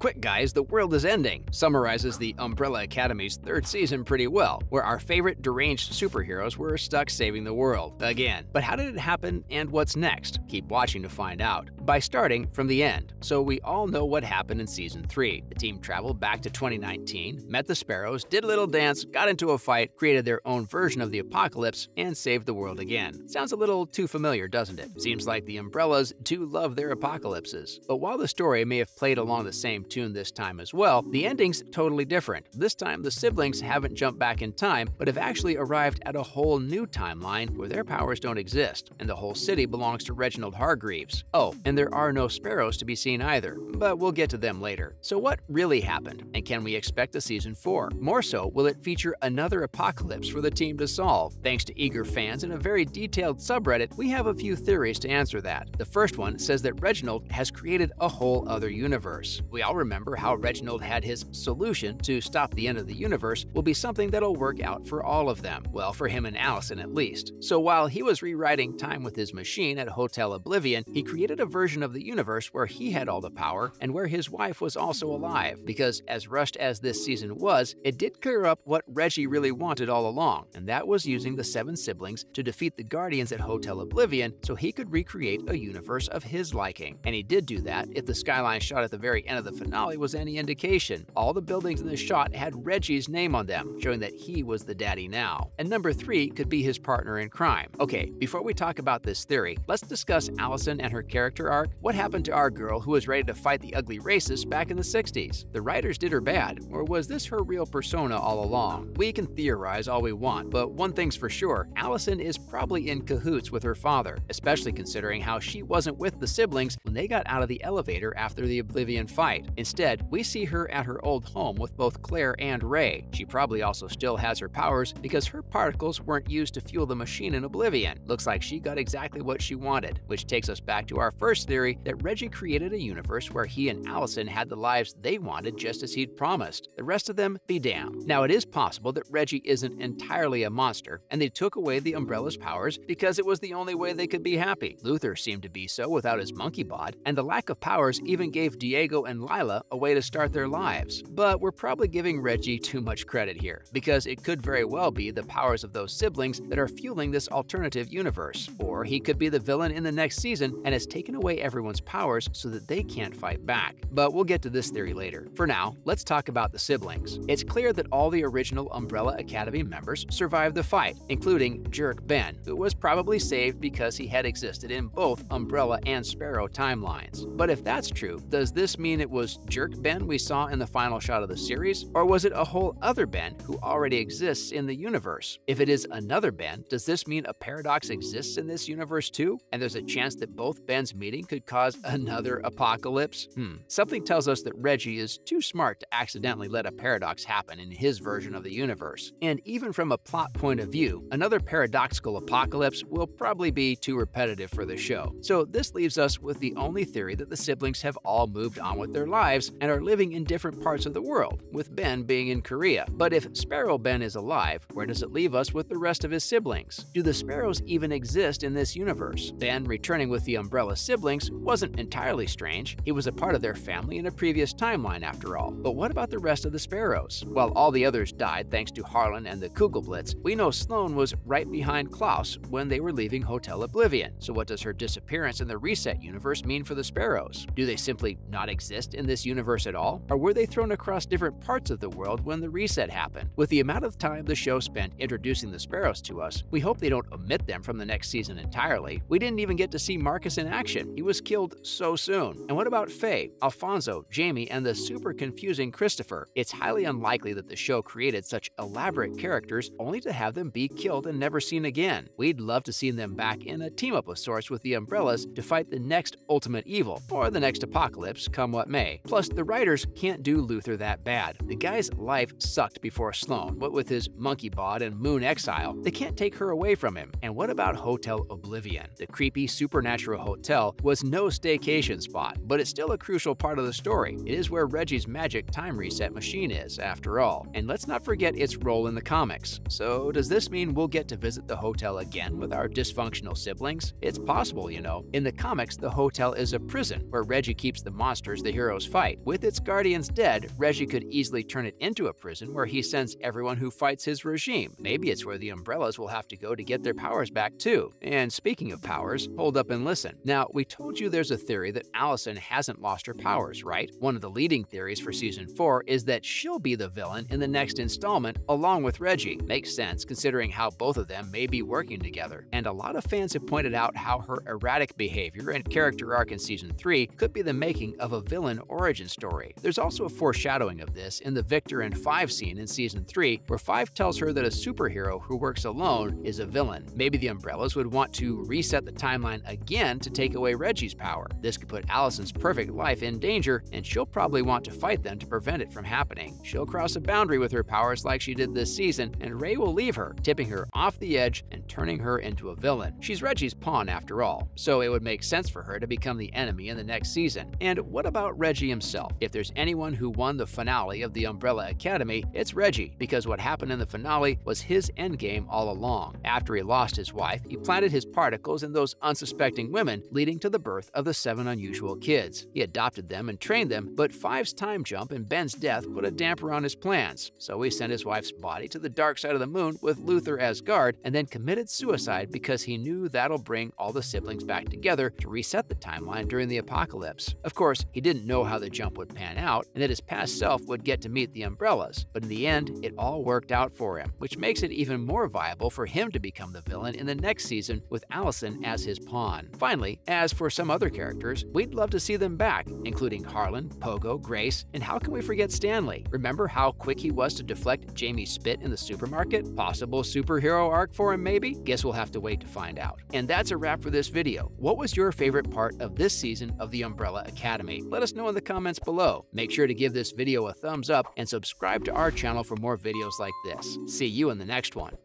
Quick guys, the world is ending summarizes the Umbrella Academy's third season pretty well, where our favorite deranged superheroes were stuck saving the world again. But how did it happen and what's next? Keep watching to find out. By starting from the end. So we all know what happened in season 3. The team traveled back to 2019, met the Sparrows, did a little dance, got into a fight, created their own version of the apocalypse, and saved the world again. Sounds a little too familiar, doesn't it? Seems like the Umbrellas do love their apocalypses. But while the story may have played along the same tune this time as well, the ending's totally different. This time, the siblings haven't jumped back in time, but have actually arrived at a whole new timeline where their powers don't exist, and the whole city belongs to Reginald Hargreeves. Oh, and there are no Sparrows to be seen either, but we'll get to them later. So what really happened, and can we expect a season 4? More so, will it feature another apocalypse for the team to solve? Thanks to eager fans and a very detailed subreddit, we have a few theories to answer that. The first one says that Reginald has created a whole other universe. We all remember how Reginald had his solution to stop the end of the universe will be something that'll work out for all of them. Well, for him and Allison at least. So while he was rewriting time with his machine at Hotel Oblivion, he created a version of the universe where he had all the power and where his wife was also alive. Because as rushed as this season was, it did clear up what Reggie really wanted all along, and that was using the 7 siblings to defeat the Guardians at Hotel Oblivion so he could recreate a universe of his liking. And he did do that if the skyline shot at the very end of the finale was any indication. All the buildings in the shot had Reggie's name on them, showing that he was the daddy now. And number 3 could be his partner in crime. Okay, before we talk about this theory, let's discuss Allison and her character arc. What happened to our girl who was ready to fight the ugly racists back in the 60s? The writers did her bad, or was this her real persona all along? We can theorize all we want, but one thing's for sure, Allison is probably in cahoots with her father, especially considering how she wasn't with the siblings when they got out of the elevator after the Oblivion fight. Instead, we see her at her old home with both Claire and Ray. She probably also still has her powers because her particles weren't used to fuel the machine in Oblivion. Looks like she got exactly what she wanted, which takes us back to our first theory that Reggie created a universe where he and Allison had the lives they wanted just as he'd promised. The rest of them be damned. Now, it is possible that Reggie isn't entirely a monster, and they took away the Umbrella's powers because it was the only way they could be happy. Luther seemed to be so without his monkey bod, and the lack of powers even gave Diego and Lila a way to start their lives. But we're probably giving Reggie too much credit here, because it could very well be the powers of those siblings that are fueling this alternative universe. Or he could be the villain in the next season and has taken away everyone's powers so that they can't fight back. But we'll get to this theory later. For now, let's talk about the siblings. It's clear that all the original Umbrella Academy members survived the fight, including Jerk Ben, who was probably saved because he had existed in both Umbrella and Sparrow timelines. But if that's true, does this mean it was Jerk Ben we saw in the final shot of the series? Or was it a whole other Ben who already exists in the universe? If it is another Ben, does this mean a paradox exists in this universe too? And there's a chance that both Bens meeting could cause another apocalypse? Something tells us that Reggie is too smart to accidentally let a paradox happen in his version of the universe. And even from a plot point of view, another paradoxical apocalypse will probably be too repetitive for the show. So this leaves us with the only theory that the siblings have all moved on with their lives and are living in different parts of the world, with Ben being in Korea. But if Sparrow Ben is alive, where does it leave us with the rest of his siblings? Do the Sparrows even exist in this universe? Ben returning with the Umbrella siblings wasn't entirely strange. He was a part of their family in a previous timeline after all. But what about the rest of the Sparrows? While all the others died thanks to Harlan and the Kugelblitz, we know Sloane was right behind Klaus when they were leaving Hotel Oblivion. So what does her disappearance in the Reset universe mean for the Sparrows? Do they simply not exist in this universe at all? Or were they thrown across different parts of the world when the Reset happened? With the amount of time the show spent introducing the Sparrows to us, we hope they don't omit them from the next season entirely. We didn't even get to see Marcus in action. He was killed so soon. And what about Faye, Alfonso, Jamie, and the super confusing Christopher? It's highly unlikely that the show created such elaborate characters only to have them be killed and never seen again. We'd love to see them back in a team-up of sorts with the Umbrellas to fight the next ultimate evil, or the next apocalypse, come what may. Plus, the writers can't do Luther that bad. The guy's life sucked before Sloane, what with his monkey bod and moon exile. They can't take her away from him. And what about Hotel Oblivion? The creepy supernatural hotel was no staycation spot, but it's still a crucial part of the story. It is where Reggie's magic time reset machine is, after all. And let's not forget its role in the comics. So does this mean we'll get to visit the hotel again with our dysfunctional siblings? It's possible, you know. In the comics, the hotel is a prison where Reggie keeps the monsters the heroes fight. With its guardians dead, Reggie could easily turn it into a prison where he sends everyone who fights his regime. Maybe it's where the Umbrellas will have to go to get their powers back too. And speaking of powers, hold up and listen. Now, we told you there's a theory that Allison hasn't lost her powers, right? One of the leading theories for Season 4 is that she'll be the villain in the next installment along with Reggie. Makes sense considering how both of them may be working together. And a lot of fans have pointed out how her erratic behavior and character arc in Season 3 could be the making of a villain origin story. There's also a foreshadowing of this in the Victor and Five scene in Season 3, where Five tells her that a superhero who works alone is a villain. Maybe the Umbrellas would want to reset the timeline again to take away Reggie's power. This could put Allison's perfect life in danger, and she'll probably want to fight them to prevent it from happening. She'll cross a boundary with her powers like she did this season, and Ray will leave her, tipping her off the edge and turning her into a villain. She's Reggie's pawn after all, so it would make sense for her to become the enemy in the next season. And what about Reggie himself? If there's anyone who won the finale of the Umbrella Academy, it's Reggie, because what happened in the finale was his endgame all along. After he lost his wife, he planted his particles in those unsuspecting women, leading to the birth of the 7 unusual kids. He adopted them and trained them, but Five's time jump and Ben's death put a damper on his plans, so he sent his wife's body to the dark side of the moon with Luther as guard, and then committed suicide because he knew that'll bring all the siblings back together to reset the timeline during the apocalypse. Of course, he didn't know how the jump would pan out, and that his past self would get to meet the Umbrellas, but in the end, it all worked out for him, which makes it even more viable for him to become the villain in the next season with Allison as his pawn. Finally, as for some other characters, we'd love to see them back, including Harlan, Pogo, Grace, and how can we forget Stanley? Remember how quick he was to deflect Jamie's spit in the supermarket? Possible superhero arc for him maybe? Guess we'll have to wait to find out. And that's a wrap for this video. What was your favorite part of this season of the Umbrella Academy? Let us know in the comments below. Make sure to give this video a thumbs up and subscribe to our channel for more videos like this. See you in the next one.